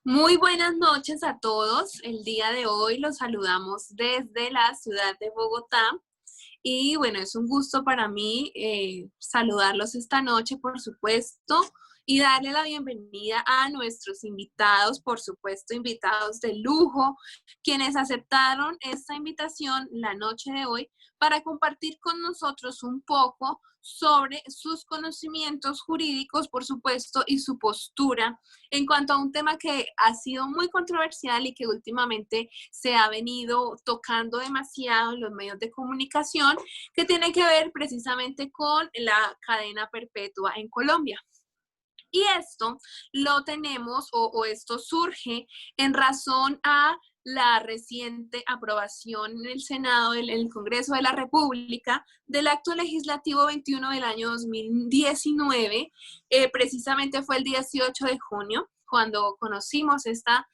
Muy buenas noches a todos. El día de hoy los saludamos desde la ciudad de Bogotá. Y bueno, es un gusto para mí saludarlos esta noche, por supuesto, y darle la bienvenida a nuestros invitados, por supuesto, invitados de lujo, quienes aceptaron esta invitación la noche de hoy para compartir con nosotros un poco sobre sus conocimientos jurídicos, por supuesto, y su postura en cuanto a un tema que ha sido muy controversial y que últimamente se ha venido tocando demasiado en los medios de comunicación, que tiene que ver precisamente con la cadena perpetua en Colombia. Y esto lo tenemos o esto surge en razón a la reciente aprobación en el Senado, en el Congreso de la República, del acto legislativo 21 del año 2019, precisamente fue el 18 de junio, cuando conocimos esta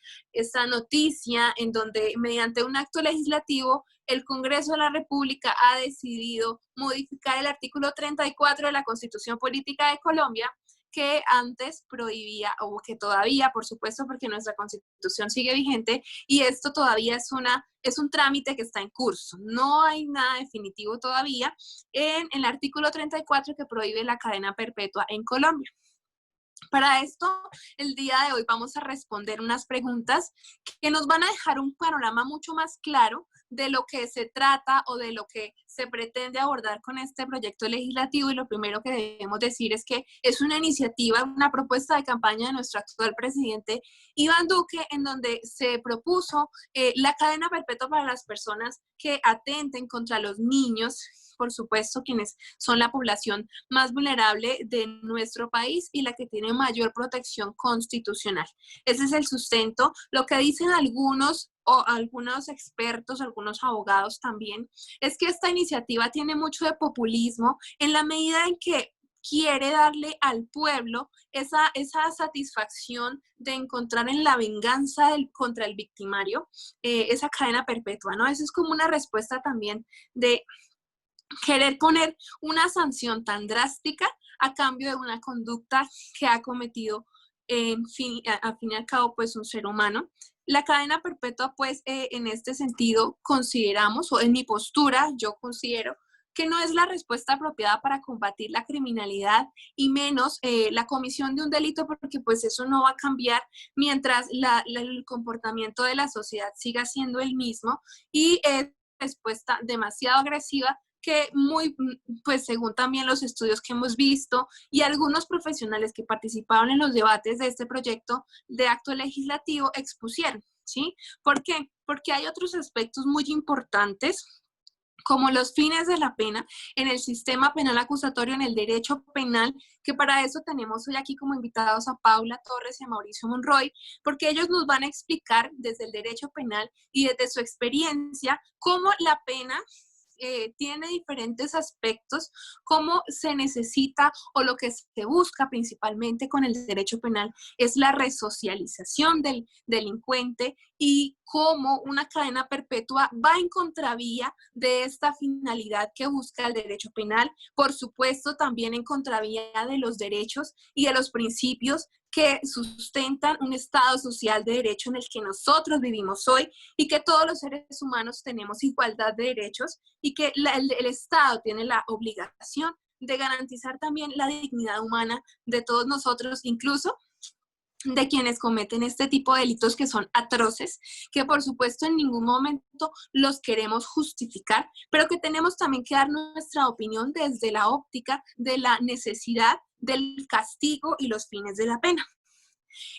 noticia en donde mediante un acto legislativo el Congreso de la República ha decidido modificar el artículo 34 de la Constitución Política de Colombia, que antes prohibía, o que todavía, por supuesto, porque nuestra Constitución sigue vigente, y esto todavía es un trámite que está en curso. No hay nada definitivo todavía en el artículo 34 que prohíbe la cadena perpetua en Colombia. Para esto, el día de hoy vamos a responder unas preguntas que nos van a dejar un panorama mucho más claro de lo que se trata o de lo que se pretende abordar con este proyecto legislativo. Y lo primero que debemos decir es que es una iniciativa, una propuesta de campaña de nuestro actual presidente Iván Duque, en donde se propuso la cadena perpetua para las personas que atenten contra los niños, por supuesto, quienes son la población más vulnerable de nuestro país y la que tiene mayor protección constitucional. Ese es el sustento. Lo que dicen algunos expertos, algunos abogados también, es que esta iniciativa tiene mucho de populismo en la medida en que quiere darle al pueblo esa satisfacción de encontrar en la venganza contra el victimario esa cadena perpetua, ¿no? Eso es como una respuesta también de querer poner una sanción tan drástica a cambio de una conducta que ha cometido, a fin y al cabo, pues un ser humano. La cadena perpetua, pues, en este sentido, consideramos, o en mi postura, yo considero que no es la respuesta apropiada para combatir la criminalidad y menos la comisión de un delito, porque pues eso no va a cambiar mientras el comportamiento de la sociedad siga siendo el mismo, y es respuesta demasiado agresiva que pues según también los estudios que hemos visto y algunos profesionales que participaron en los debates de este proyecto de acto legislativo expusieron, ¿sí? ¿Por qué? Porque hay otros aspectos muy importantes, como los fines de la pena en el sistema penal acusatorio, en el derecho penal, que para eso tenemos hoy aquí como invitados a Paula Torres y a Mauricio Monroy, porque ellos nos van a explicar desde el derecho penal y desde su experiencia cómo la pena tiene diferentes aspectos, cómo se necesita o lo que se busca principalmente con el derecho penal es la resocialización del delincuente, y cómo una cadena perpetua va en contravía de esta finalidad que busca el derecho penal, por supuesto también en contravía de los derechos y de los principios que sustentan un Estado social de derecho en el que nosotros vivimos hoy, y que todos los seres humanos tenemos igualdad de derechos, y que el Estado tiene la obligación de garantizar también la dignidad humana de todos nosotros, incluso de quienes cometen este tipo de delitos que son atroces, que por supuesto en ningún momento los queremos justificar, pero que tenemos también que dar nuestra opinión desde la óptica de la necesidad del castigo y los fines de la pena.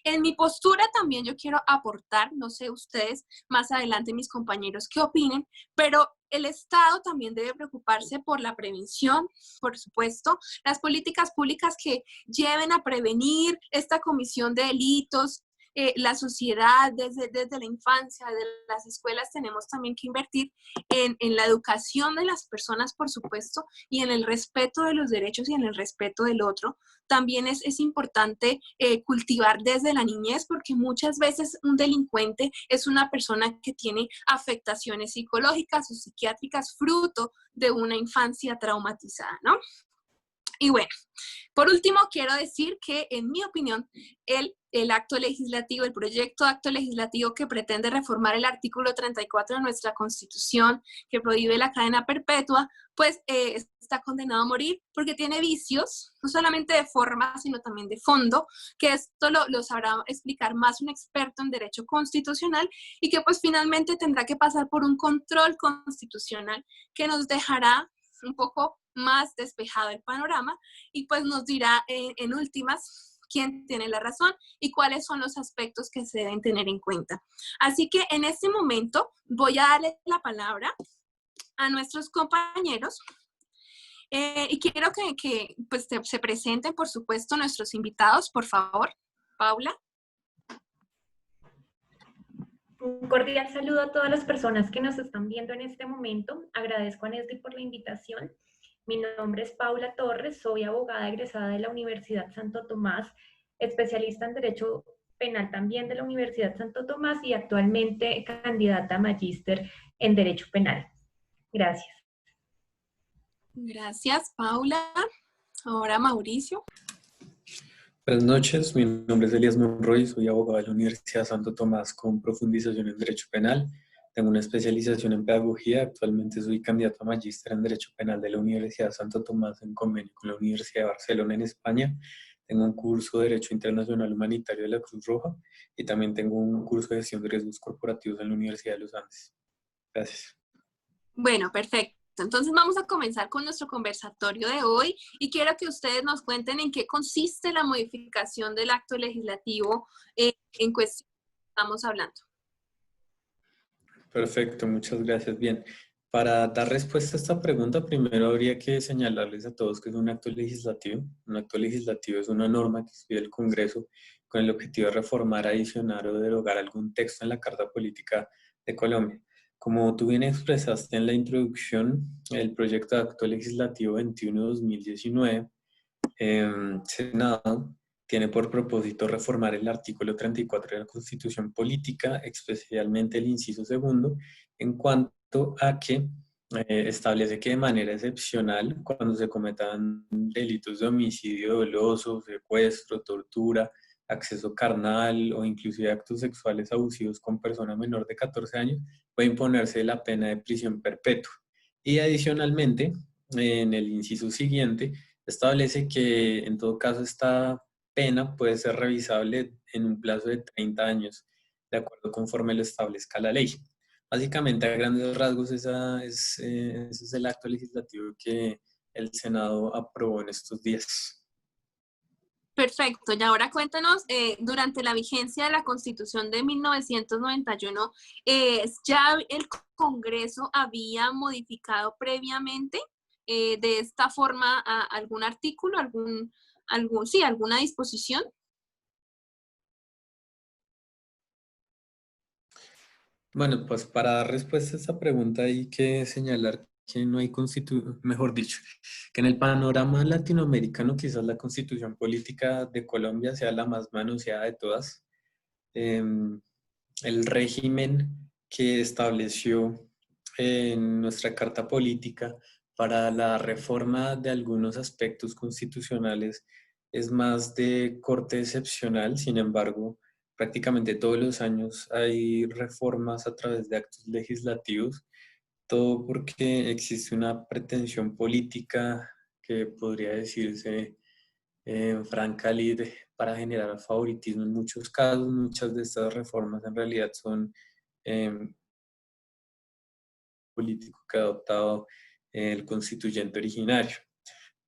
En mi postura también yo quiero aportar, no sé ustedes, más adelante mis compañeros qué opinen, pero el Estado también debe preocuparse por la prevención, por supuesto, las políticas públicas que lleven a prevenir esta comisión de delitos. La sociedad desde la infancia, desde las escuelas, tenemos también que invertir en la educación de las personas, por supuesto, y en el respeto de los derechos y en el respeto del otro. También es importante cultivar desde la niñez, porque muchas veces un delincuente es una persona que tiene afectaciones psicológicas o psiquiátricas fruto de una infancia traumatizada, ¿no? Y bueno, por último, quiero decir que, en mi opinión, el acto legislativo, el proyecto de acto legislativo que pretende reformar el artículo 34 de nuestra Constitución, que prohíbe la cadena perpetua, pues está condenado a morir porque tiene vicios, no solamente de forma, sino también de fondo, que esto lo sabrá explicar más un experto en derecho constitucional y que pues finalmente tendrá que pasar por un control constitucional que nos dejará un poco más despejado el panorama y pues nos dirá en últimas quién tiene la razón y cuáles son los aspectos que se deben tener en cuenta. Así que en este momento voy a darle la palabra a nuestros compañeros y quiero que pues, se presenten, por supuesto, nuestros invitados, por favor. Paula. Un cordial saludo a todas las personas que nos están viendo en este momento. Agradezco a Nesdy por la invitación. Mi nombre es Paula Torres, soy abogada egresada de la Universidad Santo Tomás, especialista en Derecho Penal también de la Universidad Santo Tomás y actualmente candidata a magíster en Derecho Penal. Gracias. Gracias, Paula. Ahora Mauricio. Buenas noches, mi nombre es Elías Monroy, soy abogado de la Universidad Santo Tomás con profundización en Derecho Penal. Tengo una especialización en Pedagogía, actualmente soy candidato a magíster en Derecho Penal de la Universidad Santo Tomás en convenio con la Universidad de Barcelona en España. Tengo un curso de Derecho Internacional Humanitario de la Cruz Roja y también tengo un curso de Gestión de Riesgos Corporativos en la Universidad de los Andes. Gracias. Bueno, perfecto. Entonces vamos a comenzar con nuestro conversatorio de hoy y quiero que ustedes nos cuenten en qué consiste la modificación del acto legislativo en cuestión que estamos hablando. Perfecto, muchas gracias. Bien, para dar respuesta a esta pregunta, primero habría que señalarles a todos que es un acto legislativo. Un acto legislativo es una norma que expide el Congreso con el objetivo de reformar, adicionar o derogar algún texto en la Carta Política de Colombia. Como tú bien expresaste en la introducción, el proyecto de acto legislativo 21-2019, Senado, tiene por propósito reformar el artículo 34 de la Constitución Política, especialmente el inciso segundo, en cuanto a que establece que de manera excepcional, cuando se cometan delitos de homicidio doloso, secuestro, tortura, acceso carnal o inclusive actos sexuales abusivos con persona menor de 14 años, puede imponerse la pena de prisión perpetua. Y adicionalmente, en el inciso siguiente, establece que en todo caso esta pena puede ser revisable en un plazo de 30 años, de acuerdo conforme lo establezca la ley. Básicamente, a grandes rasgos, ese es el acto legislativo que el Senado aprobó en estos días. Perfecto, y ahora cuéntanos, durante la vigencia de la Constitución de 1991, ¿ya el Congreso había modificado previamente de esta forma algún artículo, alguna disposición? Bueno, pues para dar respuesta a esta pregunta hay que señalar que no hay constitución, mejor dicho, que en el panorama latinoamericano quizás la constitución política de Colombia sea la más manoseada de todas. El régimen que estableció en nuestra Carta Política para la reforma de algunos aspectos constitucionales es más de corte excepcional. Sin embargo, prácticamente todos los años hay reformas a través de actos legislativos, todo porque existe una pretensión política que podría decirse franca lid para generar favoritismo en muchos casos. Muchas de estas reformas en realidad son político que ha adoptado el constituyente originario.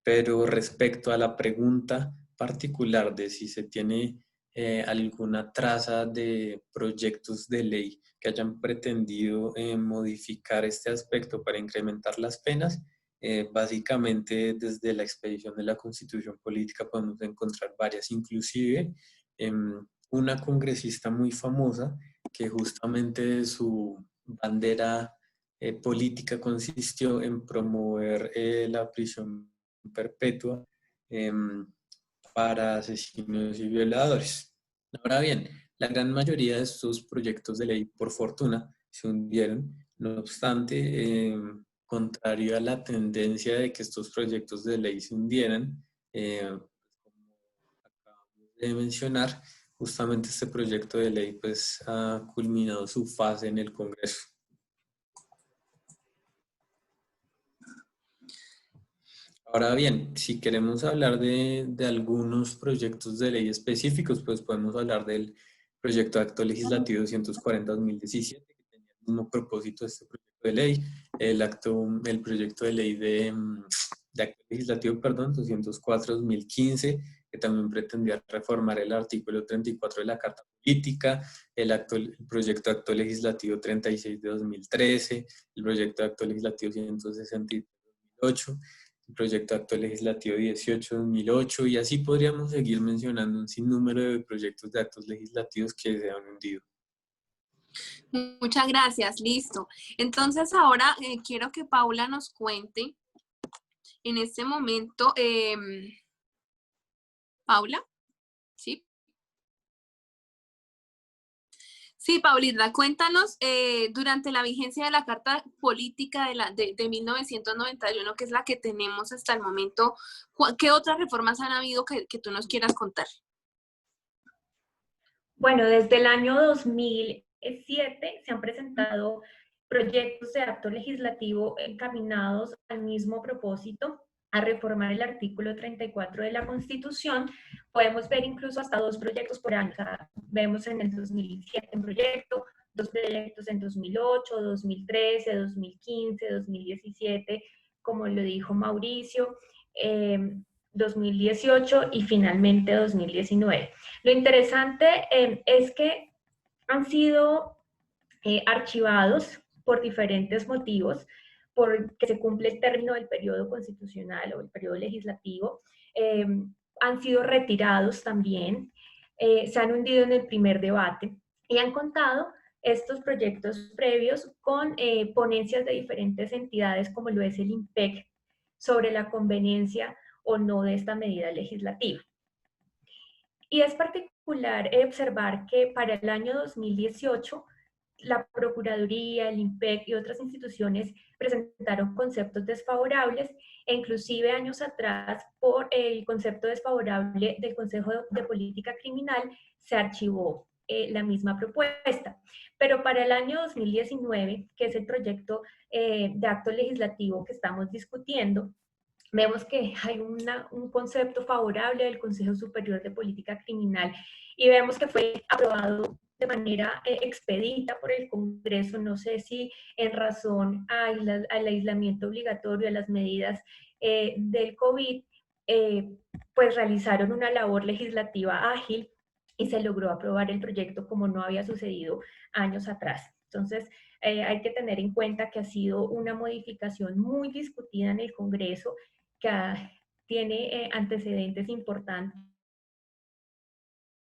Pero respecto a la pregunta particular de si se tiene alguna traza de proyectos de ley que hayan pretendido modificar este aspecto para incrementar las penas, básicamente desde la expedición de la Constitución Política podemos encontrar varias, inclusive una congresista muy famosa que justamente su bandera política consistió en promover la prisión perpetua para asesinos y violadores. Ahora bien, la gran mayoría de estos proyectos de ley, por fortuna, se hundieron. No obstante, contrario a la tendencia de que estos proyectos de ley se hundieran, como acabamos de mencionar, justamente este proyecto de ley pues ha culminado su fase en el Congreso. Ahora bien, si queremos hablar de algunos proyectos de ley específicos, pues podemos hablar del proyecto de acto legislativo 240-2017, que tenía el mismo propósito de este proyecto de ley, el proyecto de ley de acto legislativo, perdón, 204-2015, que también pretendía reformar el artículo 34 de la Carta Política, el proyecto de acto legislativo 36 de 2013, el proyecto de acto legislativo 160 de 2008, el proyecto de acto legislativo 18-2008, y así podríamos seguir mencionando un sinnúmero de proyectos de actos legislativos que se han hundido. Muchas gracias, listo. Entonces ahora quiero que Paula nos cuente en este momento, Paula, ¿sí? Sí, Paulita, cuéntanos, durante la vigencia de la Carta Política de 1991, que es la que tenemos hasta el momento, ¿qué otras reformas han habido que tú nos quieras contar? Bueno, desde el año 2007 se han presentado proyectos de acto legislativo encaminados al mismo propósito, a reformar el artículo 34 de la Constitución. Podemos ver incluso hasta 2 proyectos por año. O sea, vemos en el 2007 un proyecto, 2 proyectos en 2008, 2013, 2015, 2017, como lo dijo Mauricio. 2018 y finalmente 2019. Lo interesante es que han sido archivados por diferentes motivos, porque se cumple el término del periodo constitucional o el periodo legislativo, han sido retirados también, se han hundido en el primer debate y han contado estos proyectos previos con ponencias de diferentes entidades como lo es el IMPEC sobre la conveniencia o no de esta medida legislativa. Y es particular observar que para el año 2018 la Procuraduría, el IMPEC y otras instituciones presentaron conceptos desfavorables e inclusive años atrás por el concepto desfavorable del Consejo de Política Criminal se archivó la misma propuesta. Pero para el año 2019, que es el proyecto de acto legislativo que estamos discutiendo, vemos que hay un concepto favorable del Consejo Superior de Política Criminal y vemos que fue aprobado de manera expedita por el Congreso, no sé si en razón al aislamiento obligatorio, a las medidas del COVID, pues realizaron una labor legislativa ágil y se logró aprobar el proyecto como no había sucedido años atrás. Entonces, hay que tener en cuenta que ha sido una modificación muy discutida en el Congreso, que tiene antecedentes importantes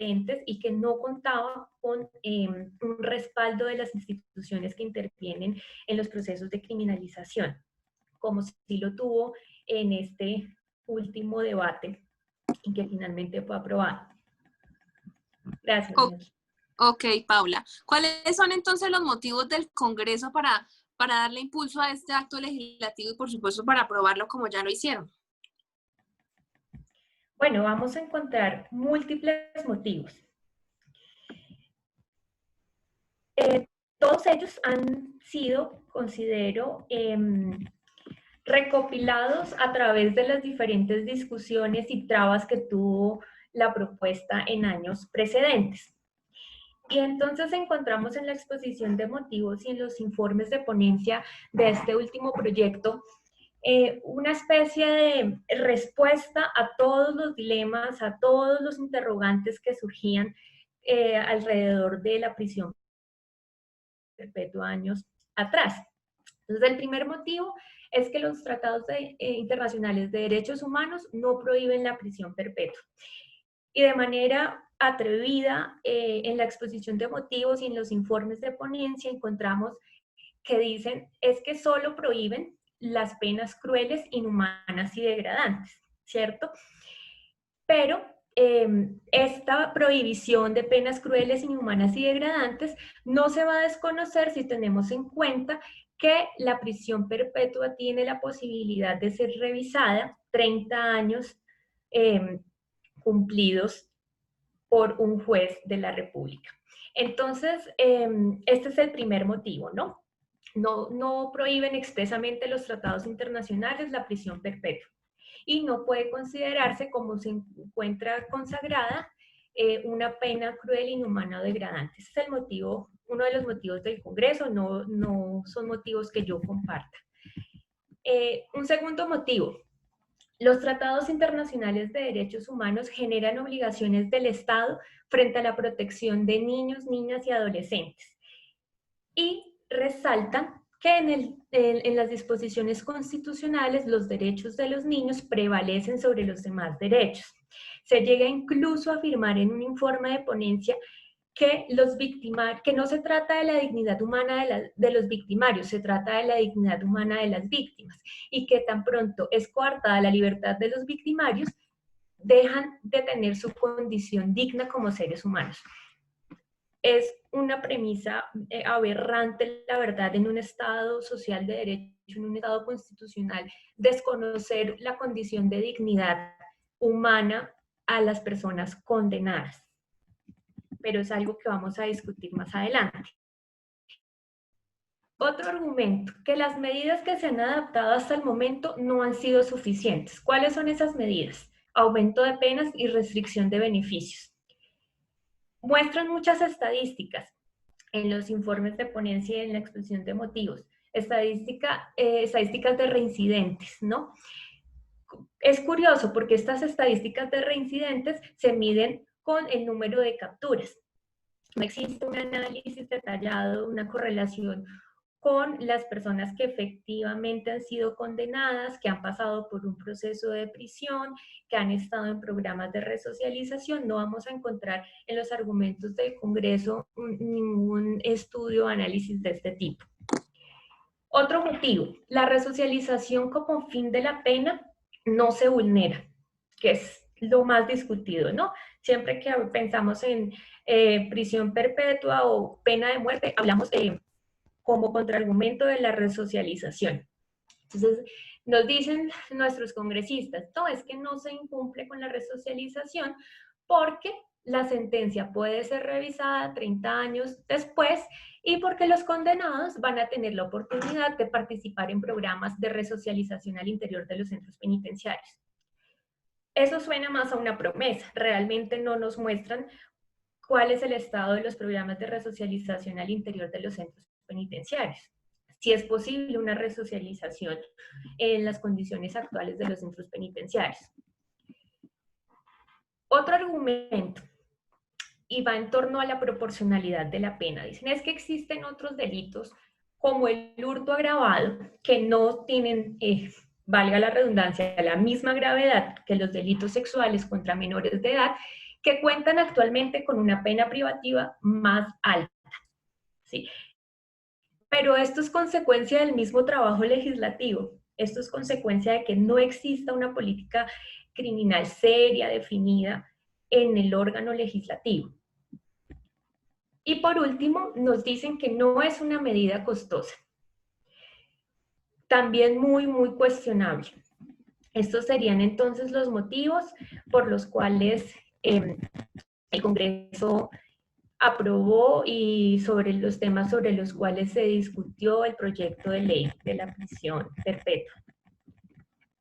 y que no contaba con un respaldo de las instituciones que intervienen en los procesos de criminalización, como sí lo tuvo en este último debate y que finalmente fue aprobado. Gracias. Ok, Paula. ¿Cuáles son entonces los motivos del Congreso para darle impulso a este acto legislativo y por supuesto para aprobarlo como ya lo hicieron? Bueno, vamos a encontrar múltiples motivos. Todos ellos han sido, considero, recopilados a través de las diferentes discusiones y trabas que tuvo la propuesta en años precedentes. Y entonces encontramos en la exposición de motivos y en los informes de ponencia de este último proyecto una especie de respuesta a todos los dilemas, a todos los interrogantes que surgían alrededor de la prisión perpetua años atrás. Entonces, el primer motivo es que los tratados internacionales de derechos humanos no prohíben la prisión perpetua. Y de manera atrevida, en la exposición de motivos y en los informes de ponencia encontramos que dicen es que solo prohíben las penas crueles, inhumanas y degradantes, ¿cierto? Pero esta prohibición de penas crueles, inhumanas y degradantes no se va a desconocer si tenemos en cuenta que la prisión perpetua tiene la posibilidad de ser revisada 30 años cumplidos por un juez de la República. Entonces, este es el primer motivo, ¿no? No prohíben expresamente los tratados internacionales la prisión perpetua y no puede considerarse como se encuentra consagrada una pena cruel, inhumana o degradante. Ese es el motivo, uno de los motivos del Congreso, no son motivos que yo comparta. Un segundo motivo, los tratados internacionales de derechos humanos generan obligaciones del Estado frente a la protección de niños, niñas y adolescentes. Y resaltan que en las disposiciones constitucionales los derechos de los niños prevalecen sobre los demás derechos. Se llega incluso a afirmar en un informe de ponencia que no se trata de la dignidad humana de los victimarios, se trata de la dignidad humana de las víctimas, y que tan pronto es coartada la libertad de los victimarios, dejan de tener su condición digna como seres humanos. Es una premisa aberrante, la verdad, en un Estado social de derecho, en un Estado constitucional, desconocer la condición de dignidad humana a las personas condenadas. Pero es algo que vamos a discutir más adelante. Otro argumento, que las medidas que se han adaptado hasta el momento no han sido suficientes. ¿Cuáles son esas medidas? Aumento de penas y restricción de beneficios. Muestran muchas estadísticas en los informes de ponencia y en la exposición de motivos. Estadísticas de reincidentes, ¿no? Es curioso porque estas estadísticas de reincidentes se miden con el número de capturas. No existe un análisis detallado, una correlación con las personas que efectivamente han sido condenadas, que han pasado por un proceso de prisión, que han estado en programas de resocialización. No vamos a encontrar en los argumentos del Congreso ningún estudio o análisis de este tipo. Otro motivo, la resocialización como fin de la pena no se vulnera, que es lo más discutido, ¿no? Siempre que pensamos en prisión perpetua o pena de muerte, hablamos como contraargumento de la resocialización. Entonces, nos dicen nuestros congresistas, no, es que no se incumple con la resocialización porque la sentencia puede ser revisada 30 años después y porque los condenados van a tener la oportunidad de participar en programas de resocialización al interior de los centros penitenciarios. Eso suena más a una promesa, realmente no nos muestran cuál es el estado de los programas de resocialización al interior de los centros penitenciarios. Si es posible una resocialización en las condiciones actuales de los centros penitenciarios. Otro argumento, y va en torno a la proporcionalidad de la pena. Dicen, es que existen otros delitos como el hurto agravado que no tienen, valga la redundancia, la misma gravedad que los delitos sexuales contra menores de edad, que cuentan actualmente con una pena privativa más alta. ¿Sí? Pero esto es consecuencia del mismo trabajo legislativo. Esto es consecuencia de que no exista una política criminal seria, definida en el órgano legislativo. Y por último, nos dicen que no es una medida costosa. También muy cuestionable. Estos serían entonces los motivos por los cuales el Congreso aprobó y sobre los temas sobre los cuales se discutió el proyecto de ley de la prisión perpetua.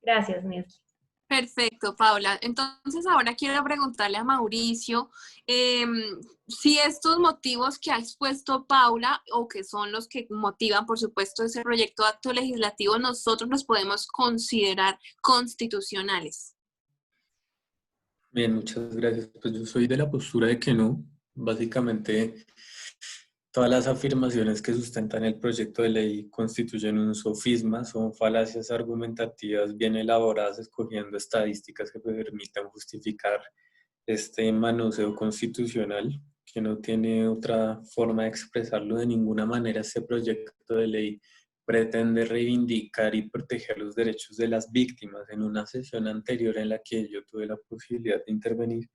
Gracias, Nesli. Perfecto, Paula. Entonces ahora quiero preguntarle a Mauricio si estos motivos que ha expuesto Paula o que son los que motivan, por supuesto, ese proyecto de acto legislativo, nosotros los podemos considerar constitucionales. Bien, muchas gracias. Pues yo soy de la postura de que no. Básicamente, todas las afirmaciones que sustentan el proyecto de ley constituyen un sofisma, son falacias argumentativas bien elaboradas, escogiendo estadísticas que permitan justificar este manoseo constitucional, que no tiene otra forma de expresarlo de ninguna manera. Este proyecto de ley pretende reivindicar y proteger los derechos de las víctimas. En una sesión anterior en la que yo tuve la posibilidad de intervenir,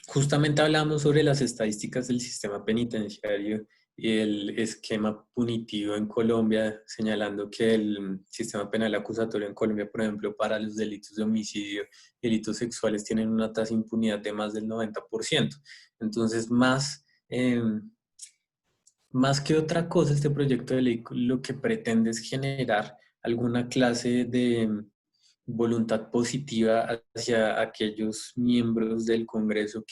justamente hablamos sobre las estadísticas del sistema penitenciario el esquema punitivo en Colombia, señalando que el sistema penal acusatorio en Colombia, por ejemplo, para los delitos de homicidio, delitos sexuales, tienen una tasa de impunidad de más del 90%. Entonces, más que otra cosa, este proyecto de ley lo que pretende es generar alguna clase de voluntad positiva hacia aquellos miembros del Congreso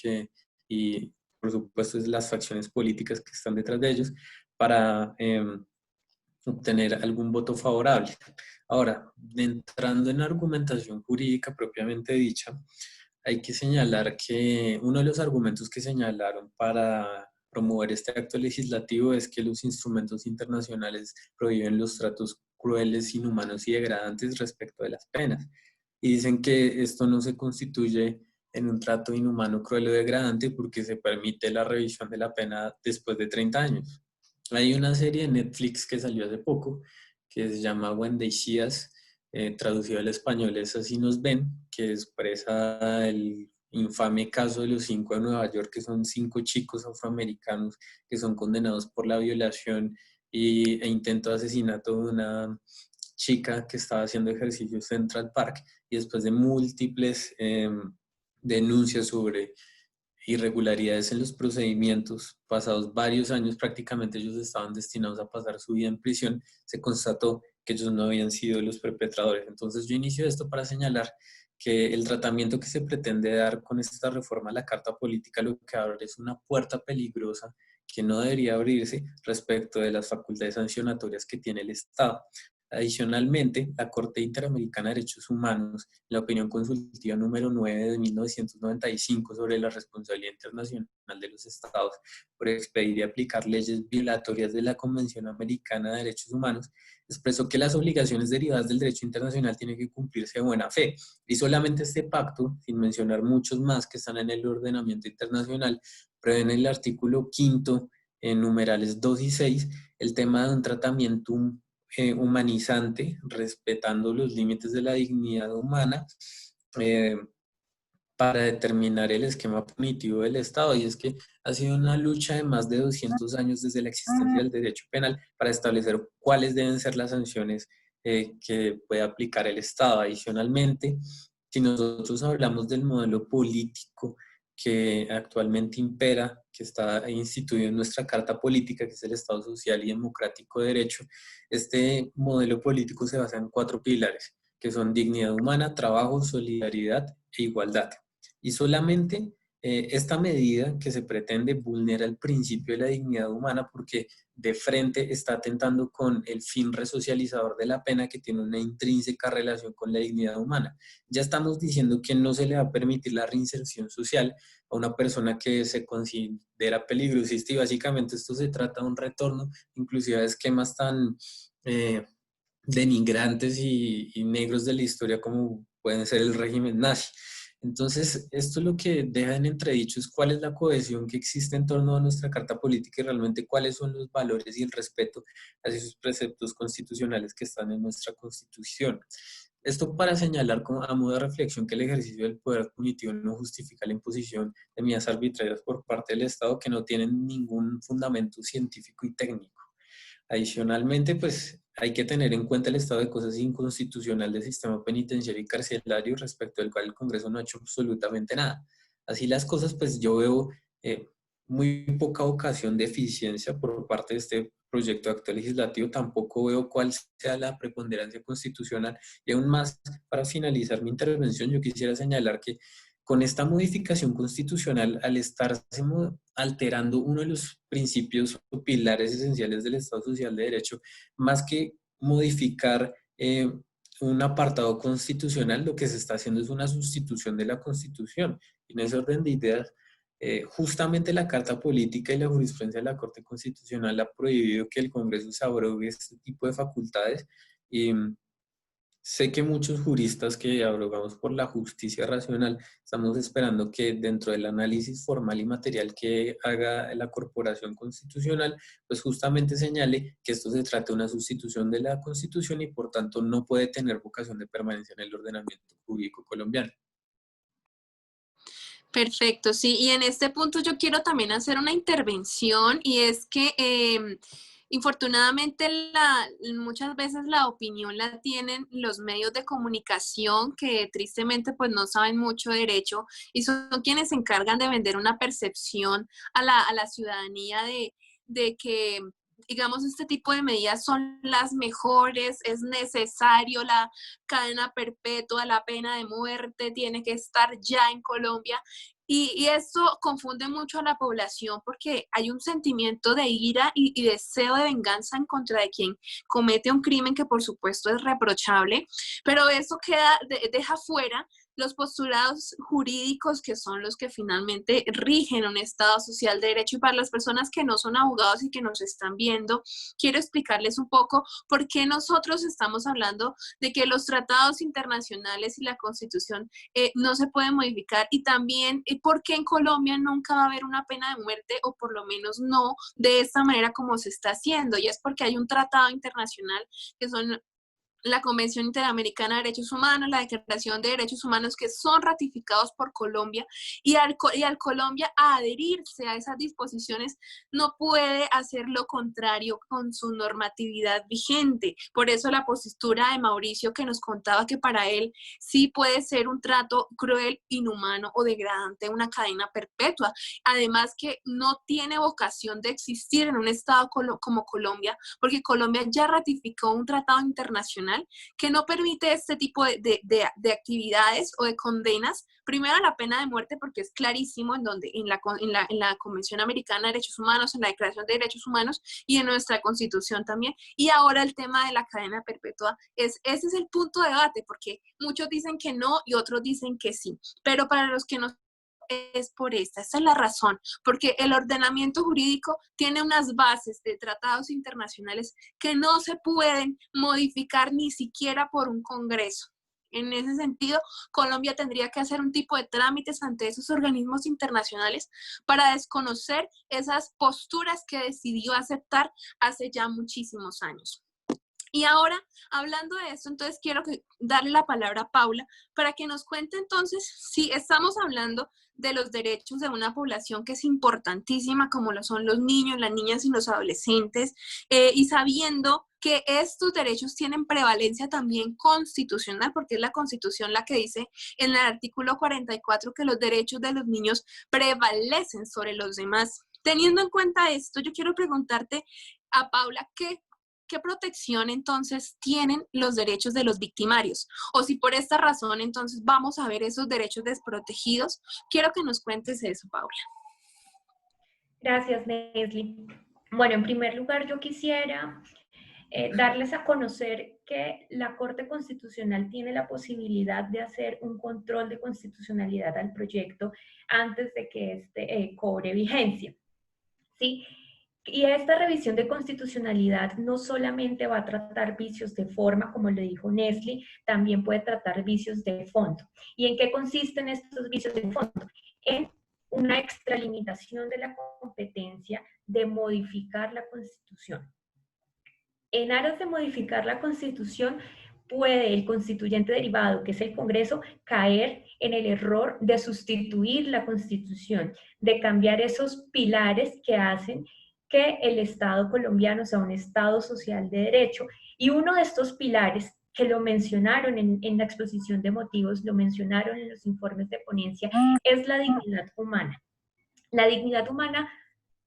y por supuesto las facciones políticas que están detrás de ellos para obtener algún voto favorable. Ahora, entrando en argumentación jurídica propiamente dicha, hay que señalar que uno de los argumentos que señalaron para promover este acto legislativo es que los instrumentos internacionales prohíben los tratos crueles, inhumanos y degradantes respecto de las penas. Y dicen que esto no se constituye en un trato inhumano, cruel o degradante porque se permite la revisión de la pena después de 30 años. Hay una serie de Netflix que salió hace poco que se llama When They See Us, traducido al español es Así nos ven, que expresa el infame caso de los 5 de Nueva York, que son 5 chicos afroamericanos que son condenados por la violación e intento de asesinato de una chica que estaba haciendo ejercicio en Central Park, y después de múltiples denuncias sobre irregularidades en los procedimientos, pasados varios años, prácticamente ellos estaban destinados a pasar su vida en prisión, se constató que ellos no habían sido los perpetradores. Entonces yo inicio esto para señalar que el tratamiento que se pretende dar con esta reforma a la Carta Política lo que abre es una puerta peligrosa que no debería abrirse respecto de las facultades sancionatorias que tiene el Estado. Adicionalmente, la Corte Interamericana de Derechos Humanos, la opinión consultiva número 9 de 1995 sobre la responsabilidad internacional de los Estados por expedir y aplicar leyes violatorias de la Convención Americana de Derechos Humanos, expresó que las obligaciones derivadas del derecho internacional tienen que cumplirse de buena fe. Y solamente este pacto, sin mencionar muchos más que están en el ordenamiento internacional, prevé en el artículo 5, en numerales 2 y 6, el tema de un tratamiento humanizante, respetando los límites de la dignidad humana, para determinar el esquema punitivo del Estado. Y es que ha sido una lucha de más de 200 años desde la existencia del derecho penal para establecer cuáles deben ser las sanciones que puede aplicar el Estado. Adicionalmente, si nosotros hablamos del modelo político que actualmente impera, que está instituido en nuestra Carta Política, que es el Estado Social y Democrático de Derecho, este modelo político se basa en 4 pilares, que son dignidad humana, trabajo, solidaridad e igualdad. Y solamente esta medida que se pretende vulnera el principio de la dignidad humana porque de frente está atentando con el fin resocializador de la pena que tiene una intrínseca relación con la dignidad humana. Ya estamos diciendo que no se le va a permitir la reinserción social a una persona que se considera peligrosista, y básicamente esto se trata de un retorno inclusive a esquemas tan denigrantes y negros de la historia como pueden ser el régimen nazi. Entonces, esto lo que deja en entredicho es cuál es la cohesión que existe en torno a nuestra Carta Política y realmente cuáles son los valores y el respeto hacia esos preceptos constitucionales que están en nuestra Constitución. Esto para señalar a modo de reflexión que el ejercicio del poder punitivo no justifica la imposición de medidas arbitrarias por parte del Estado que no tienen ningún fundamento científico y técnico. Adicionalmente, pues hay que tener en cuenta el estado de cosas inconstitucional del sistema penitenciario y carcelario respecto del cual el Congreso no ha hecho absolutamente nada. Así las cosas, pues yo veo muy poca ocasión de eficiencia por parte de este proyecto de acto legislativo, tampoco veo cuál sea la preponderancia constitucional. Y aún más, para finalizar mi intervención, yo quisiera señalar que con esta modificación constitucional, al estarse alterando uno de los principios o pilares esenciales del Estado Social de Derecho, más que modificar un apartado constitucional, lo que se está haciendo es una sustitución de la Constitución. Y en ese orden de ideas, justamente la Carta Política y la jurisprudencia de la Corte Constitucional ha prohibido que el Congreso se abrogue este tipo de facultades. Y sé que muchos juristas que abrogamos por la justicia racional estamos esperando que dentro del análisis formal y material que haga la Corporación Constitucional, pues justamente señale que esto se trata de una sustitución de la Constitución y por tanto no puede tener vocación de permanencia en el ordenamiento jurídico colombiano. Perfecto, sí. Y en este punto yo quiero también hacer una intervención y es que infortunadamente muchas veces la opinión la tienen los medios de comunicación que tristemente pues no saben mucho derecho y son quienes se encargan de vender una percepción a la ciudadanía de que digamos, este tipo de medidas son las mejores, es necesario la cadena perpetua, la pena de muerte tiene que estar ya en Colombia. Y esto confunde mucho a la población porque hay un sentimiento de ira y deseo de venganza en contra de quien comete un crimen que por supuesto es reprochable, pero eso deja fuera los postulados jurídicos que son los que finalmente rigen un Estado social de derecho. Y para las personas que no son abogados y que nos están viendo, quiero explicarles un poco por qué nosotros estamos hablando de que los tratados internacionales y la Constitución no se pueden modificar y también por qué en Colombia nunca va a haber una pena de muerte o por lo menos no de esta manera como se está haciendo. Y es porque hay un tratado internacional que son la Convención Interamericana de Derechos Humanos, la Declaración de Derechos Humanos, que son ratificados por Colombia, y al Colombia adherirse a esas disposiciones no puede hacer lo contrario con su normatividad vigente. Por eso la postura de Mauricio que nos contaba que para él sí puede ser un trato cruel, inhumano o degradante, una cadena perpetua. Además que no tiene vocación de existir en un estado como Colombia, porque Colombia ya ratificó un tratado internacional que no permite este tipo de actividades o de condenas. Primero la pena de muerte porque es clarísimo en la Convención Americana de Derechos Humanos, en la Declaración de Derechos Humanos y en nuestra Constitución también. Y ahora el tema de la cadena perpetua, ese es el punto de debate porque muchos dicen que no y otros dicen que sí. Pero para los que no es por esta es la razón, porque el ordenamiento jurídico tiene unas bases de tratados internacionales que no se pueden modificar ni siquiera por un Congreso. En ese sentido, Colombia tendría que hacer un tipo de trámites ante esos organismos internacionales para desconocer esas posturas que decidió aceptar hace ya muchísimos años. Y ahora, hablando de esto, entonces quiero darle la palabra a Paula para que nos cuente entonces si estamos hablando de los derechos de una población que es importantísima, como lo son los niños, las niñas y los adolescentes, y sabiendo que estos derechos tienen prevalencia también constitucional, porque es la Constitución la que dice en el artículo 44 que los derechos de los niños prevalecen sobre los demás. Teniendo en cuenta esto, yo quiero preguntarte a Paula, ¿qué protección entonces tienen los derechos de los victimarios? O si por esta razón entonces vamos a ver esos derechos desprotegidos. Quiero que nos cuentes eso, Paula. Gracias, Nesli. Bueno, en primer lugar yo quisiera darles a conocer que la Corte Constitucional tiene la posibilidad de hacer un control de constitucionalidad al proyecto antes de que este cobre vigencia. ¿Sí? Y esta revisión de constitucionalidad no solamente va a tratar vicios de forma, como lo dijo Nesli, también puede tratar vicios de fondo. ¿Y en qué consisten estos vicios de fondo? En una extralimitación de la competencia de modificar la Constitución. En aras de modificar la Constitución, puede el constituyente derivado, que es el Congreso, caer en el error de sustituir la Constitución, de cambiar esos pilares que hacen que el Estado colombiano sea un Estado social de derecho. Y uno de estos pilares, que lo mencionaron en la exposición de motivos, lo mencionaron en los informes de ponencia, es la dignidad humana. La dignidad humana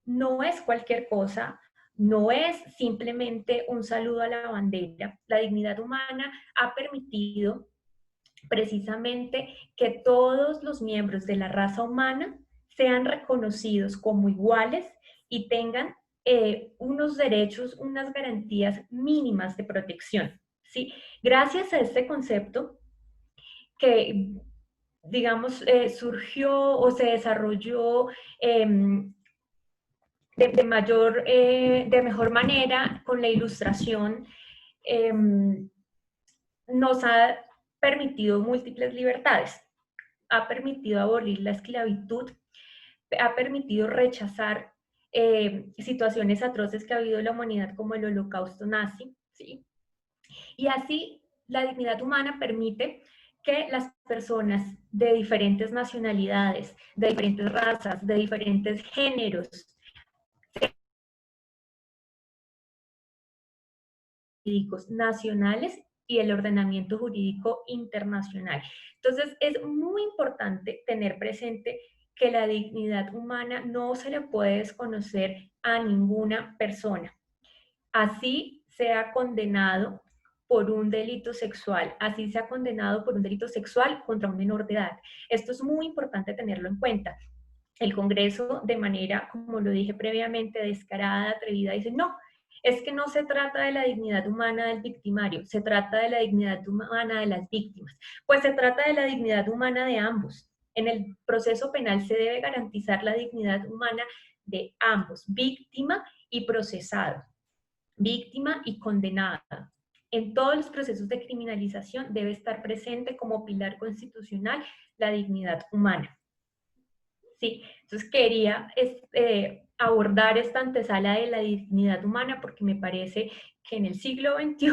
no es cualquier cosa, no es simplemente un saludo a la bandera. La dignidad humana ha permitido precisamente que todos los miembros de la raza humana sean reconocidos como iguales y tengan unos derechos, unas garantías mínimas de protección. ¿Sí? Gracias a este concepto que, digamos, surgió o se desarrolló de mejor manera con la ilustración, nos ha permitido múltiples libertades, ha permitido abolir la esclavitud, ha permitido rechazar situaciones atroces que ha habido en la humanidad como el holocausto nazi, ¿sí? Y así la dignidad humana permite que las personas de diferentes nacionalidades, de diferentes razas, de diferentes géneros, jurídicos nacionales y el ordenamiento jurídico internacional. Entonces, es muy importante tener presente que la dignidad humana no se le puede desconocer a ninguna persona. Así sea condenado por un delito sexual, así sea condenado por un delito sexual contra un menor de edad. Esto es muy importante tenerlo en cuenta. El Congreso, de manera, como lo dije previamente, descarada, atrevida, dice, no, es que no se trata de la dignidad humana del victimario, se trata de la dignidad humana de las víctimas. Pues se trata de la dignidad humana de ambos. En el proceso penal se debe garantizar la dignidad humana de ambos, víctima y procesado, víctima y condenada. En todos los procesos de criminalización debe estar presente como pilar constitucional la dignidad humana. Sí, entonces quería abordar esta antesala de la dignidad humana porque me parece que en el siglo XXI,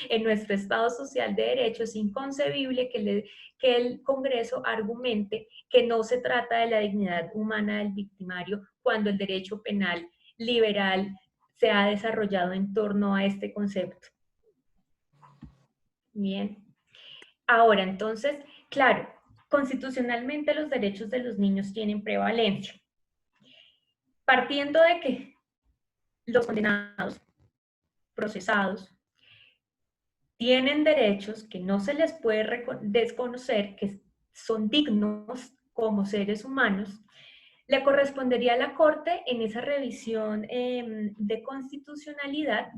en nuestro Estado Social de Derecho, es inconcebible que el Congreso argumente que no se trata de la dignidad humana del victimario cuando el derecho penal liberal se ha desarrollado en torno a este concepto. Bien. Ahora, entonces, claro, constitucionalmente los derechos de los niños tienen prevalencia. Partiendo de que los condenados, procesados, tienen derechos que no se les puede desconocer, que son dignos como seres humanos, le correspondería a la Corte en esa revisión de constitucionalidad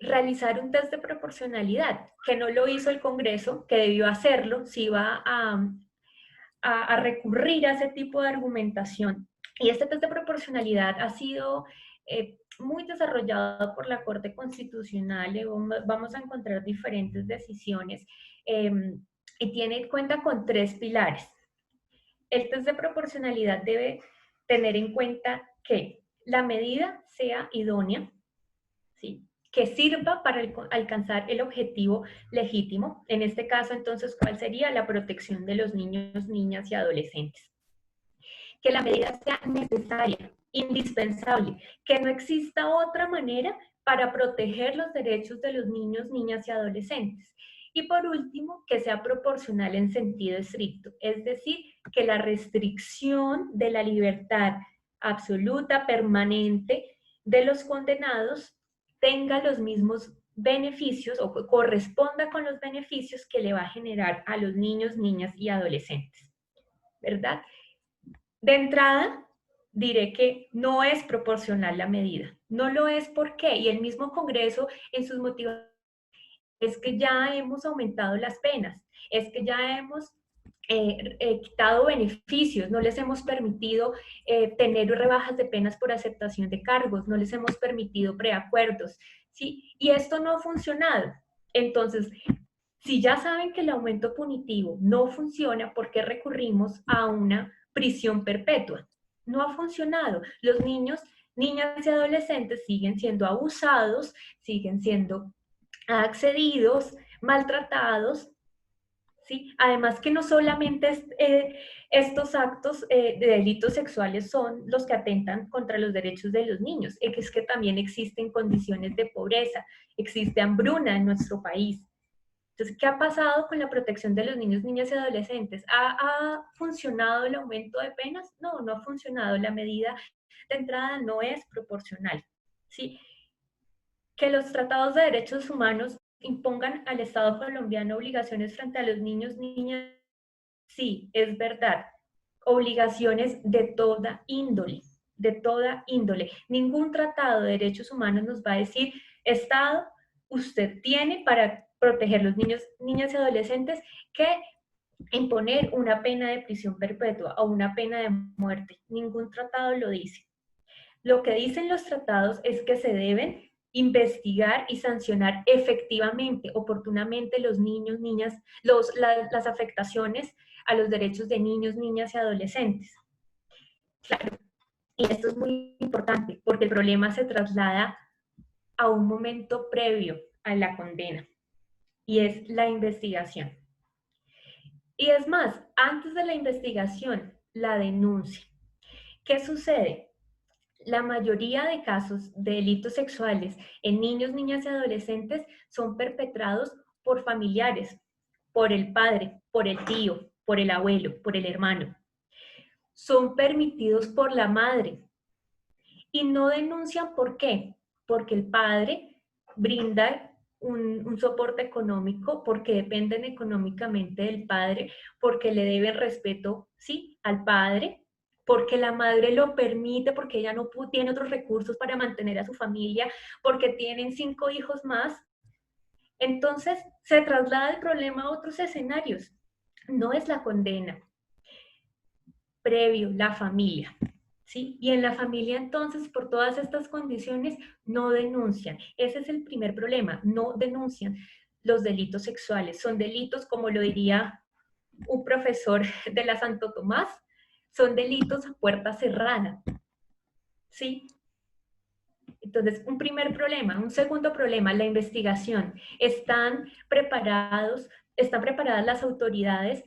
realizar un test de proporcionalidad, que no lo hizo el Congreso, que debió hacerlo, si iba a recurrir a ese tipo de argumentación. Y este test de proporcionalidad ha sido muy desarrollado por la Corte Constitucional. Vamos a encontrar diferentes decisiones y cuenta con 3 pilares. El test de proporcionalidad debe tener en cuenta que la medida sea idónea, ¿sí?, que sirva para alcanzar el objetivo legítimo. En este caso, entonces, ¿cuál sería? La protección de los niños, niñas y adolescentes. Que la medida sea necesaria, indispensable, que no exista otra manera para proteger los derechos de los niños, niñas y adolescentes. Y por último, que sea proporcional en sentido estricto, es decir, que la restricción de la libertad absoluta, permanente de los condenados tenga los mismos beneficios o corresponda con los beneficios que le va a generar a los niños, niñas y adolescentes, ¿verdad? De entrada, diré que no es proporcional la medida. No lo es, ¿por qué? Y el mismo Congreso en sus motivaciones es que ya hemos aumentado las penas, es que ya hemos quitado beneficios, no les hemos permitido tener rebajas de penas por aceptación de cargos, no les hemos permitido preacuerdos, ¿sí? Y esto no ha funcionado. Entonces, si ya saben que el aumento punitivo no funciona, ¿por qué recurrimos a una prisión perpetua? No ha funcionado. Los niños, niñas y adolescentes siguen siendo abusados, siguen siendo accedidos, maltratados, ¿sí? Además que no solamente estos actos de delitos sexuales son los que atentan contra los derechos de los niños, es que también existen condiciones de pobreza, existe hambruna en nuestro país. Entonces, ¿qué ha pasado con la protección de los niños, niñas y adolescentes? ¿Ha funcionado el aumento de penas? No, no ha funcionado. La medida de entrada no es proporcional, ¿sí? Que los tratados de derechos humanos impongan al Estado colombiano obligaciones frente a los niños, niñas, sí, es verdad. Obligaciones de toda índole, de toda índole. Ningún tratado de derechos humanos nos va a decir, Estado, usted tiene para proteger los niños, niñas y adolescentes que imponer una pena de prisión perpetua o una pena de muerte. Ningún tratado lo dice. Lo que dicen los tratados es que se deben investigar y sancionar efectivamente, oportunamente los niños, niñas, las afectaciones a los derechos de niños, niñas y adolescentes. Claro, y esto es muy importante porque el problema se traslada a un momento previo a la condena. y es la investigación. Y es más, antes de la investigación, la denuncia. ¿Qué sucede? La mayoría de casos de delitos sexuales en niños, niñas y adolescentes son perpetrados por familiares, por el padre, por el tío, por el abuelo, por el hermano. Son permitidos por la madre y no denuncian. ¿Por qué? Porque el padre brinda un soporte económico, porque dependen económicamente del padre, porque le deben respeto, sí, al padre, porque la madre lo permite, porque ella no tiene otros recursos para mantener a su familia, porque tienen 5 hijos más. Entonces se traslada el problema a otros escenarios. No es la condena. Previo, la familia. ¿Sí? Y en la familia entonces, por todas estas condiciones, no denuncian. Ese es el primer problema, no denuncian los delitos sexuales. Son delitos, como lo diría un profesor de la Santo Tomás, son delitos a puerta cerrada. ¿Sí? Entonces, un primer problema. Un segundo problema, la investigación. ¿Están preparadas las autoridades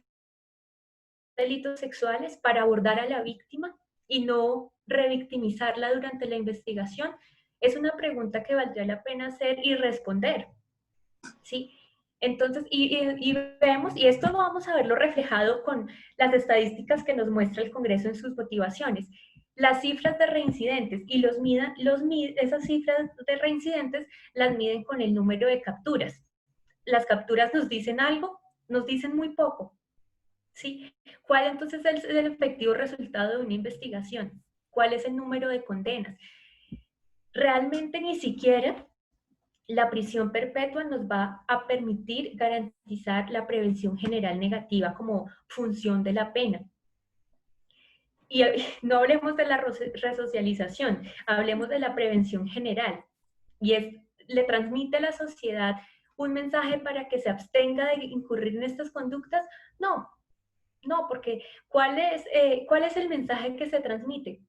de delitos sexuales para abordar a la víctima y no revictimizarla durante la investigación? Es una pregunta que valdría la pena hacer y responder, ¿sí? Entonces, y vemos, y esto lo vamos a verlo reflejado con las estadísticas que nos muestra el Congreso en sus motivaciones. Las cifras de reincidentes, y esas cifras de reincidentes las miden con el número de capturas. Las capturas nos dicen algo, nos dicen muy poco, ¿sí? ¿Cuál entonces es el efectivo resultado de una investigación? ¿Cuál es el número de condenas? Realmente ni siquiera la prisión perpetua nos va a permitir garantizar la prevención general negativa como función de la pena. Y no hablemos de la resocialización, hablemos de la prevención general. Y le transmite a la sociedad un mensaje para que se abstenga de incurrir en estas conductas. No, porque ¿cuál es el mensaje que se transmite?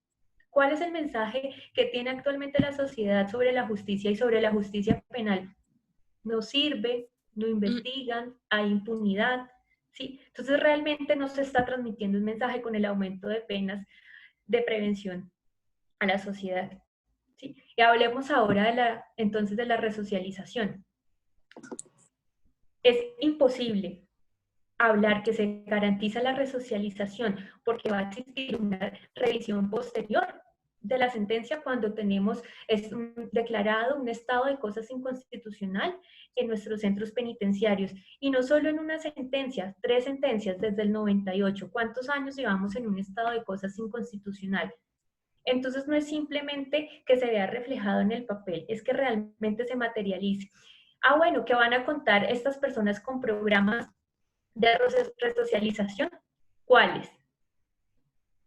¿Cuál es el mensaje que tiene actualmente la sociedad sobre la justicia y sobre la justicia penal? No sirve, no investigan, hay impunidad, ¿sí? Entonces realmente no se está transmitiendo un mensaje con el aumento de penas de prevención a la sociedad, ¿sí? Y hablemos ahora entonces de la resocialización. Es imposible hablar que se garantiza la resocialización porque va a existir una revisión posterior de la sentencia cuando tenemos declarado un estado de cosas inconstitucional en nuestros centros penitenciarios. Y no solo en una sentencia, 3 sentencias desde el 98. ¿Cuántos años llevamos en un estado de cosas inconstitucional? Entonces no es simplemente que se vea reflejado en el papel, es que realmente se materialice. Bueno, ¿qué van a contar estas personas con programas de resocialización? ¿Cuáles?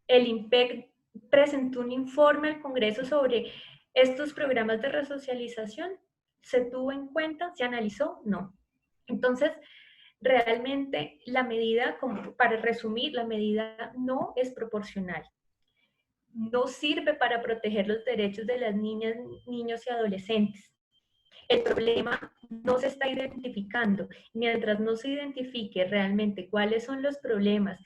El IMPEC presentó un informe al Congreso sobre estos programas de resocialización. ¿Se tuvo en cuenta? ¿Se analizó? No. Entonces, realmente la medida, para resumir, la medida no es proporcional. No sirve para proteger los derechos de las niñas, niños y adolescentes. El problema no se está identificando. Mientras no se identifique realmente cuáles son los problemas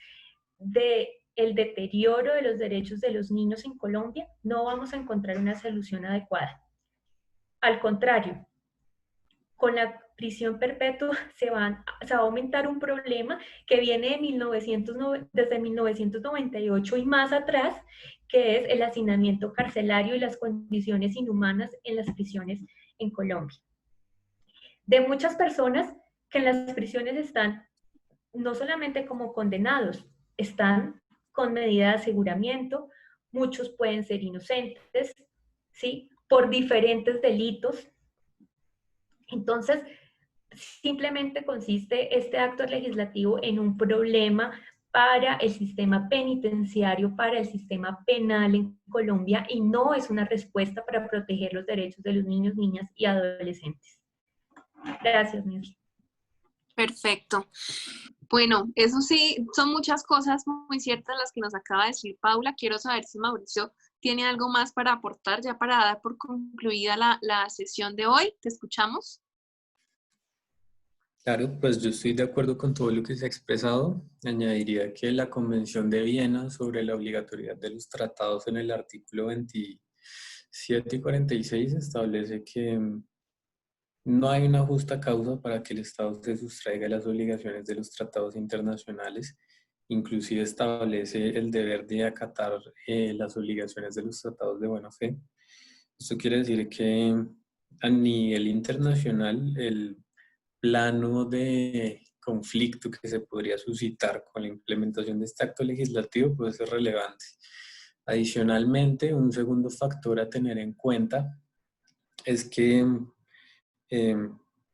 del deterioro de los derechos de los niños en Colombia, no vamos a encontrar una solución adecuada. Al contrario, con la prisión perpetua se va a aumentar un problema que viene desde 1998 y más atrás, que es el hacinamiento carcelario y las condiciones inhumanas en las prisiones en Colombia. De muchas personas que en las prisiones están no solamente como condenados, están con medida de aseguramiento, muchos pueden ser inocentes, ¿sí? Por diferentes delitos. Entonces, simplemente consiste este acto legislativo en un problema para el sistema penitenciario, para el sistema penal en Colombia, y no es una respuesta para proteger los derechos de los niños, niñas y adolescentes. Gracias, Nancy. Perfecto. Bueno, eso sí, son muchas cosas muy ciertas las que nos acaba de decir Paula. Quiero saber si Mauricio tiene algo más para aportar, ya para dar por concluida la sesión de hoy. ¿Te escuchamos? Claro, pues yo estoy de acuerdo con todo lo que se ha expresado. Añadiría que la Convención de Viena sobre la obligatoriedad de los tratados en el artículo 27 y 46 establece que no hay una justa causa para que el Estado se sustraiga de las obligaciones de los tratados internacionales. Inclusive establece el deber de acatar las obligaciones de los tratados de buena fe. Esto quiere decir que a nivel internacional el plano de conflicto que se podría suscitar con la implementación de este acto legislativo puede ser relevante. Adicionalmente, un segundo factor a tener en cuenta es que eh,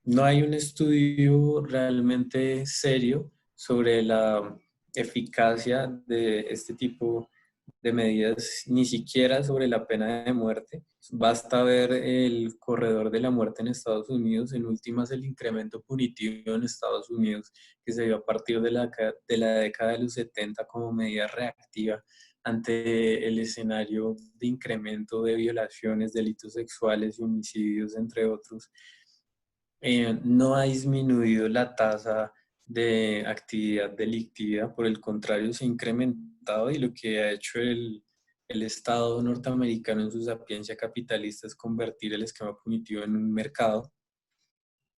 no hay un estudio realmente serio sobre la eficacia de este tipo de medidas, ni siquiera sobre la pena de muerte. Basta ver el corredor de la muerte en Estados Unidos, en últimas el incremento punitivo en Estados Unidos que se dio a partir de la década de los 70 como medida reactiva ante el escenario de incremento de violaciones, delitos sexuales y homicidios, entre otros. No ha disminuido la tasa de actividad delictiva, por el contrario, se ha incrementado y lo que ha hecho el Estado norteamericano en su sapiencia capitalista es convertir el esquema punitivo en un mercado.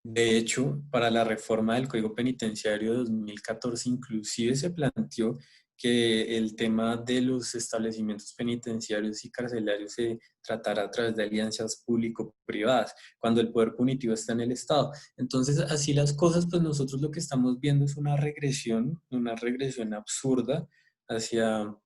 De hecho, para la reforma del Código Penitenciario de 2014 inclusive se planteó que el tema de los establecimientos penitenciarios y carcelarios se tratará a través de alianzas público-privadas, cuando el poder punitivo está en el Estado. Entonces, así las cosas, pues nosotros lo que estamos viendo es una regresión absurda hacia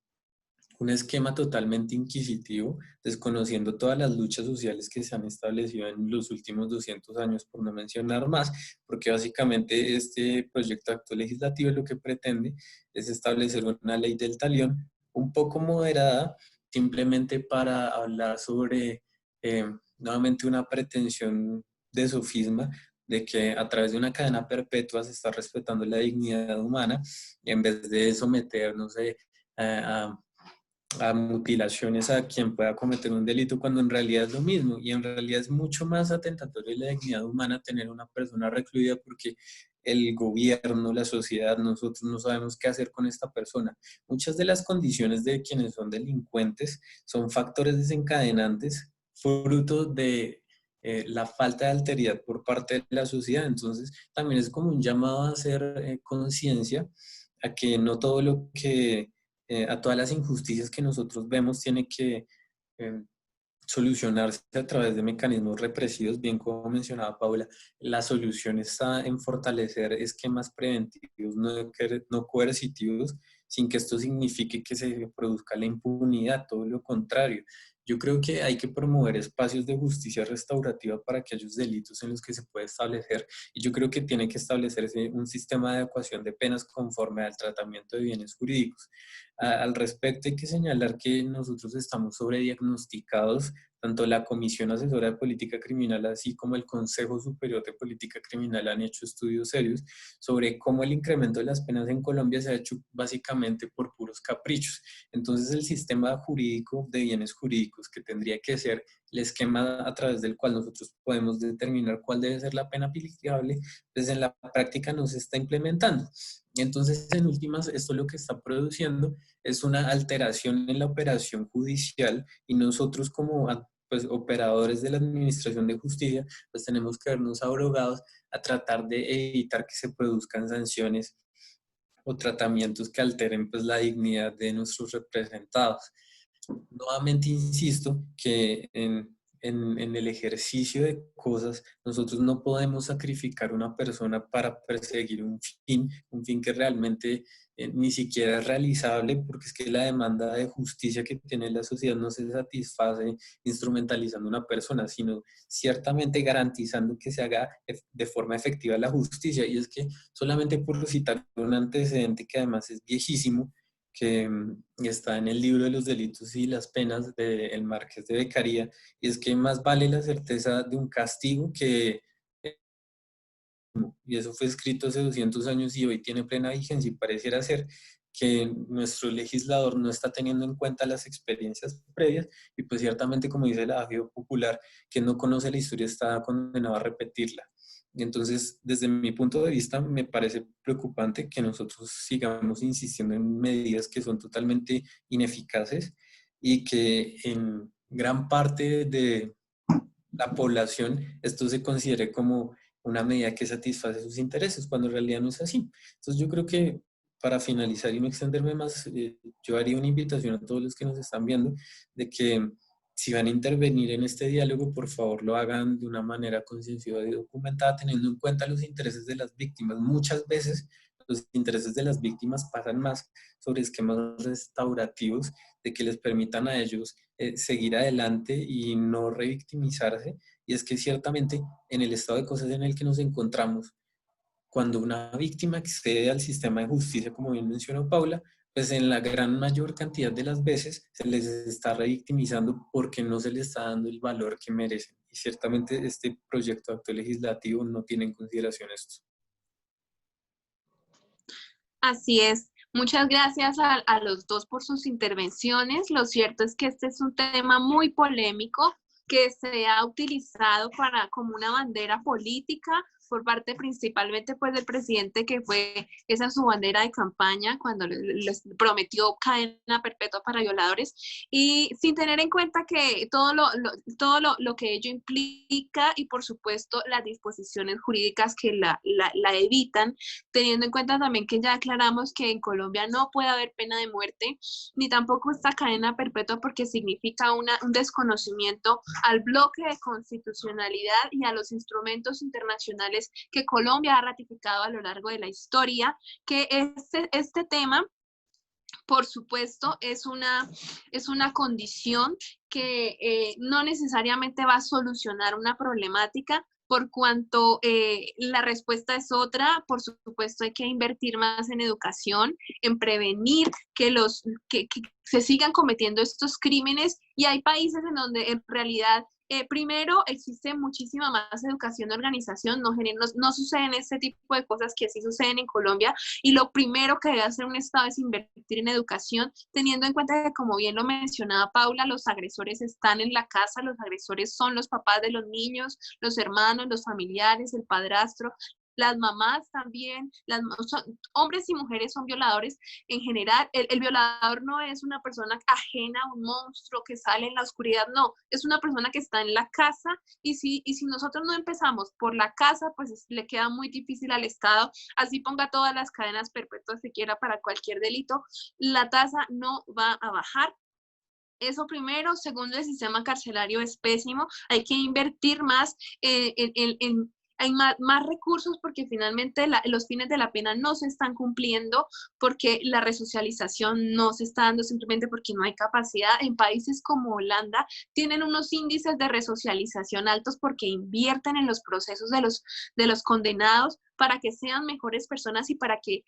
un esquema totalmente inquisitivo, desconociendo todas las luchas sociales que se han establecido en los últimos 200 años, por no mencionar más, porque básicamente este proyecto de acto legislativo lo que pretende es establecer una ley del talión un poco moderada, simplemente para hablar sobre nuevamente una pretensión de sofisma de que a través de una cadena perpetua se está respetando la dignidad humana, y en vez de someter, no sé, a mutilaciones a quien pueda cometer un delito, cuando en realidad es lo mismo y en realidad es mucho más atentatorio de la dignidad humana tener una persona recluida porque el gobierno, la sociedad, nosotros no sabemos qué hacer con esta persona. Muchas de las condiciones de quienes son delincuentes son factores desencadenantes fruto de la falta de alteridad por parte de la sociedad. Entonces también es como un llamado a hacer conciencia a que no todo lo que a todas las injusticias que nosotros vemos tiene que eh, solucionarse a través de mecanismos represivos, bien como mencionaba Paula. La solución está en fortalecer esquemas preventivos, no coercitivos, sin que esto signifique que se produzca la impunidad, todo lo contrario. Yo creo que hay que promover espacios de justicia restaurativa para aquellos delitos en los que se puede establecer, y yo creo que tiene que establecerse un sistema de adecuación de penas conforme al tratamiento de bienes jurídicos. Al respecto hay que señalar que nosotros estamos sobrediagnosticados, tanto la Comisión Asesora de Política Criminal así como el Consejo Superior de Política Criminal han hecho estudios serios sobre cómo el incremento de las penas en Colombia se ha hecho básicamente por puros caprichos. Entonces el sistema jurídico de bienes jurídicos, que tendría que ser el esquema a través del cual nosotros podemos determinar cuál debe ser la pena aplicable, pues en la práctica no se está implementando. Entonces, en últimas, esto lo que está produciendo es una alteración en la operación judicial, y nosotros como pues, operadores de la administración de justicia, pues tenemos que vernos abrogados a tratar de evitar que se produzcan sanciones o tratamientos que alteren pues, la dignidad de nuestros representados. Nuevamente insisto que en el ejercicio de cosas nosotros no podemos sacrificar una persona para perseguir un fin que realmente ni siquiera es realizable, porque es que la demanda de justicia que tiene la sociedad no se satisface instrumentalizando una persona, sino ciertamente garantizando que se haga de forma efectiva la justicia. Y es que solamente por citar un antecedente que además es viejísimo, que está en el libro de los delitos y las penas del Marqués de Beccaria, y es que más vale la certeza de un castigo que... Y eso fue escrito hace 200 años y hoy tiene plena vigencia, y pareciera ser que nuestro legislador no está teniendo en cuenta las experiencias previas, y pues ciertamente, como dice el adagio popular, que no conoce la historia está condenado a repetirla. Entonces, desde mi punto de vista, me parece preocupante que nosotros sigamos insistiendo en medidas que son totalmente ineficaces y que en gran parte de la población esto se considere como una medida que satisface sus intereses, cuando en realidad no es así. Entonces yo creo que para finalizar y no extenderme más, yo haría una invitación a todos los que nos están viendo de que si van a intervenir en este diálogo, por favor lo hagan de una manera concienciada y documentada, teniendo en cuenta los intereses de las víctimas. Muchas veces los intereses de las víctimas pasan más sobre esquemas restaurativos de que les permitan a ellos seguir adelante y no revictimizarse. Y es que ciertamente en el estado de cosas en el que nos encontramos, cuando una víctima accede al sistema de justicia, como bien mencionó Paula, pues en la gran mayor cantidad de las veces se les está revictimizando porque no se les está dando el valor que merecen. Y ciertamente este proyecto de acto legislativo no tiene en consideración esto. Así es. Muchas gracias a los dos por sus intervenciones. Lo cierto es que este es un tema muy polémico que se ha utilizado como una bandera política por parte principalmente pues del presidente, que fue esa su bandera de campaña cuando les prometió cadena perpetua para violadores, y sin tener en cuenta que todo lo que ello implica y por supuesto las disposiciones jurídicas que la evitan, teniendo en cuenta también que ya aclaramos que en Colombia no puede haber pena de muerte, ni tampoco esta cadena perpetua, porque significa un desconocimiento al bloque de constitucionalidad y a los instrumentos internacionales que Colombia ha ratificado a lo largo de la historia, que este tema, por supuesto, es una condición que no necesariamente va a solucionar una problemática, por cuanto la respuesta es otra. Por supuesto, hay que invertir más en educación, en prevenir que se sigan cometiendo estos crímenes, y hay países en donde en realidad primero existe muchísima más educación de organización, no suceden este tipo de cosas que sí suceden en Colombia, y lo primero que debe hacer un Estado es invertir en educación, teniendo en cuenta que, como bien lo mencionaba Paula, los agresores están en la casa, los agresores son los papás de los niños, los hermanos, los familiares, el padrastro, las mamás también, hombres y mujeres son violadores en general. El violador no es una persona ajena, un monstruo que sale en la oscuridad, no, es una persona que está en la casa, y si nosotros no empezamos por la casa, pues le queda muy difícil al Estado, así ponga todas las cadenas perpetuas que quiera para cualquier delito, la tasa no va a bajar. Eso primero. Segundo, el sistema carcelario es pésimo. Hay que invertir más hay más recursos, porque finalmente los fines de la pena no se están cumpliendo, porque la resocialización no se está dando simplemente porque no hay capacidad. En países como Holanda tienen unos índices de resocialización altos porque invierten en los procesos de los condenados para que sean mejores personas y para que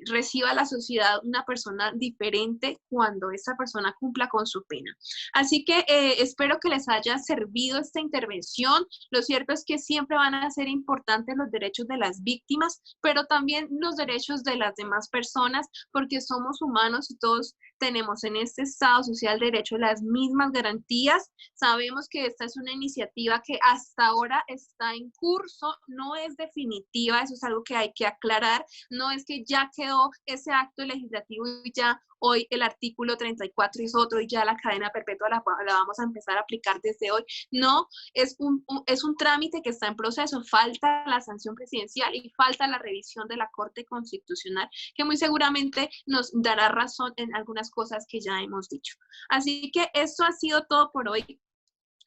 reciba la sociedad una persona diferente cuando esa persona cumpla con su pena. Así que espero que les haya servido esta intervención. Lo cierto es que siempre van a ser importantes los derechos de las víctimas, pero también los derechos de las demás personas, porque somos humanos y todos tenemos en este Estado social de derecho las mismas garantías. Sabemos que esta es una iniciativa que hasta ahora está en curso, no es definitiva, eso es algo que hay que aclarar, no es que ya quedó ese acto legislativo y ya hoy el artículo 34 es otro y ya la cadena perpetua la vamos a empezar a aplicar desde hoy. No, es un trámite que está en proceso, falta la sanción presidencial y falta la revisión de la Corte Constitucional, que muy seguramente nos dará razón en algunas cosas que ya hemos dicho. Así que esto ha sido todo por hoy.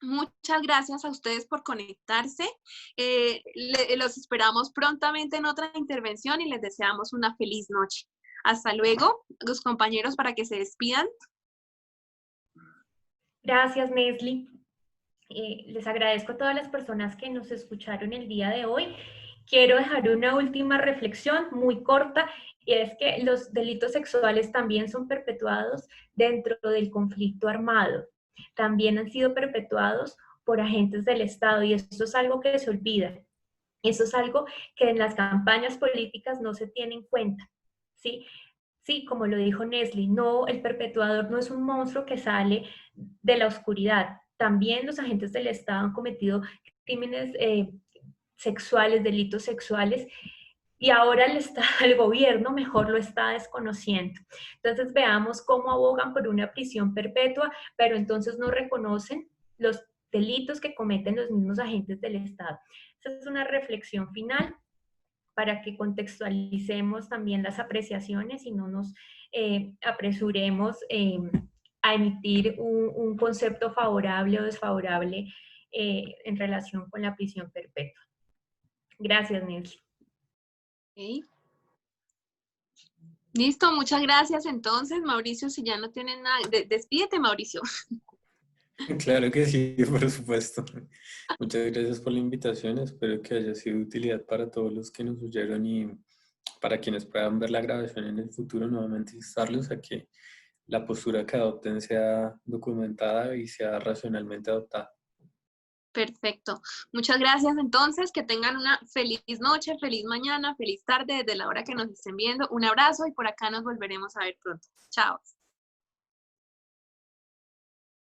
Muchas gracias a ustedes por conectarse. Los esperamos prontamente en otra intervención y les deseamos una feliz noche. Hasta luego, los compañeros, para que se despidan. Gracias, Nesli. Les agradezco a todas las personas que nos escucharon el día de hoy. Quiero dejar una última reflexión muy corta, y es que los delitos sexuales también son perpetuados dentro del conflicto armado. También han sido perpetuados por agentes del Estado, y esto es algo que se olvida. Eso es algo que en las campañas políticas no se tiene en cuenta, ¿sí? Sí, como lo dijo Nesli, no, el perpetuador no es un monstruo que sale de la oscuridad. También los agentes del Estado han cometido crímenes sexuales, delitos sexuales, y ahora el gobierno mejor lo está desconociendo. Entonces veamos cómo abogan por una prisión perpetua, pero entonces no reconocen los delitos que cometen los mismos agentes del Estado. Esa es una reflexión final para que contextualicemos también las apreciaciones y no nos apresuremos a emitir un concepto favorable o desfavorable en relación con la prisión perpetua. Gracias, Nelly. Okay. Listo, muchas gracias entonces, Mauricio, si ya no tienen nada, despídete, Mauricio. Claro que sí, por supuesto. Muchas gracias por la invitación, espero que haya sido de utilidad para todos los que nos oyeron y para quienes puedan ver la grabación en el futuro, nuevamente instarlos a que la postura que adopten sea documentada y sea racionalmente adoptada. Perfecto. Muchas gracias entonces, que tengan una feliz noche, feliz mañana, feliz tarde desde la hora que nos estén viendo. Un abrazo y por acá nos volveremos a ver pronto. Chao.